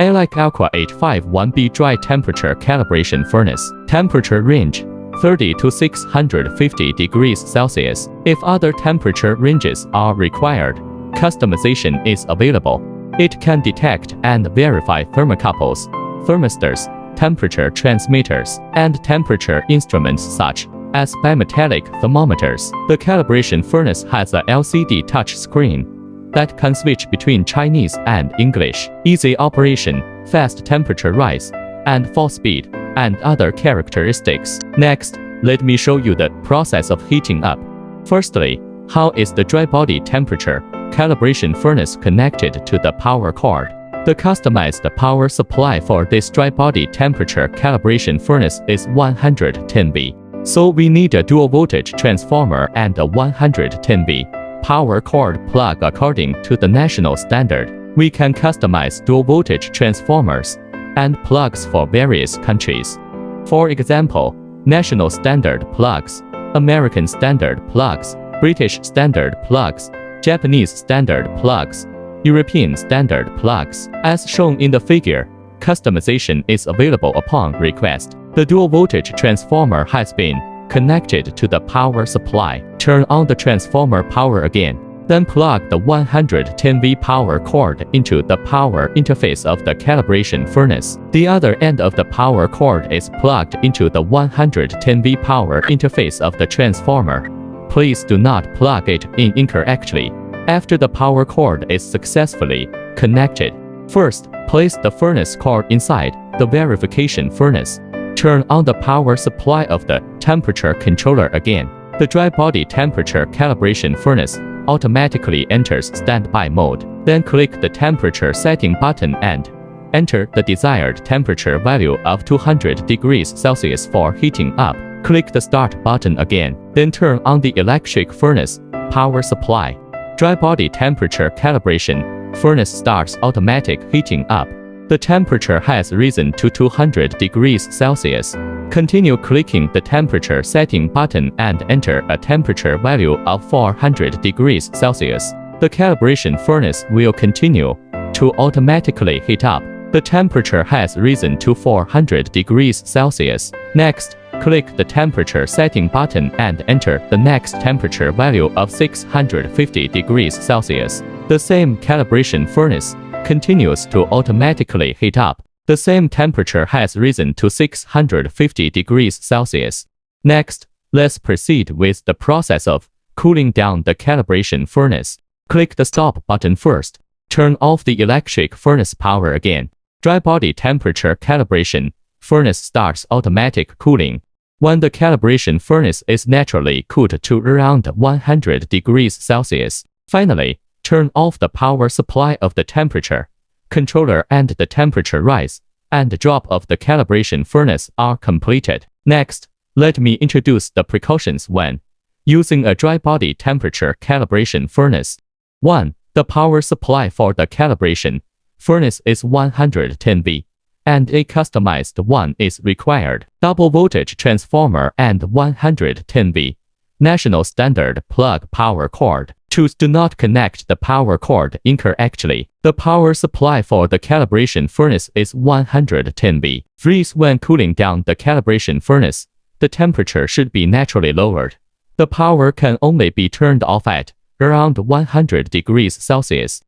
AILEIKE Aqua 851B Dry Temperature Calibration Furnace. Temperature range 30 to 650 degrees Celsius. If other temperature ranges are required, customization is available. It can detect and verify thermocouples, thermistors, temperature transmitters, and temperature instruments such as bimetallic thermometers. The calibration furnace has a LCD touch screen that can switch between Chinese and English, easy operation, fast temperature rise, and fall speed, and other characteristics. Next, let me show you the process of heating up. Firstly, how is the dry body temperature calibration furnace connected to the power cord? The customized power supply for this dry body temperature calibration furnace is 110V. So we need a dual voltage transformer and a 110V power cord plug according to the national standard. We can customize dual voltage transformers and plugs for various countries. For example, national standard plugs, American standard plugs, British standard plugs, Japanese standard plugs, European standard plugs. As shown in the figure, customization is available upon request. The dual voltage transformer has been connected to the power supply. Turn on the transformer power again. Then plug the 110V power cord into the power interface of the calibration furnace. The other end of the power cord is plugged into the 110V power interface of the transformer. Please do not plug it in incorrectly. After the power cord is successfully connected, first, place the furnace cord inside the verification furnace. Turn on the power supply of the temperature controller again. The dry body temperature calibration furnace automatically enters standby mode. Then click the temperature setting button and enter the desired temperature value of 200 degrees Celsius for heating up. Click the start button again. Then turn on the electric furnace power supply. Dry body temperature calibration furnace starts automatic heating up. The temperature has risen to 200 degrees Celsius. Continue clicking the temperature setting button and enter a temperature value of 400 degrees Celsius. The calibration furnace will continue to automatically heat up. The temperature has risen to 400 degrees Celsius. Next, click the temperature setting button and enter the next temperature value of 650 degrees Celsius. The same calibration furnace continues to automatically heat up. The same temperature has risen to 650 degrees Celsius. Next, let's proceed with the process of cooling down the calibration furnace. Click the stop button first. Turn off the electric furnace power again. Dry body temperature calibration furnace starts automatic cooling. When the calibration furnace is naturally cooled to around 100 degrees Celsius, finally, turn off the power supply of the temperature controller and the temperature rise and drop of the calibration furnace are completed. Next, let me introduce the precautions when using a dry body temperature calibration furnace. 1. The power supply for the calibration furnace is 110V, and a customized one is required. Double voltage transformer and 110V national standard plug power cord. Choose do not connect the power cord incorrectly. The power supply for the calibration furnace is 110V. Freeze when cooling down the calibration furnace. The temperature should be naturally lowered. The power can only be turned off at around 100 degrees Celsius.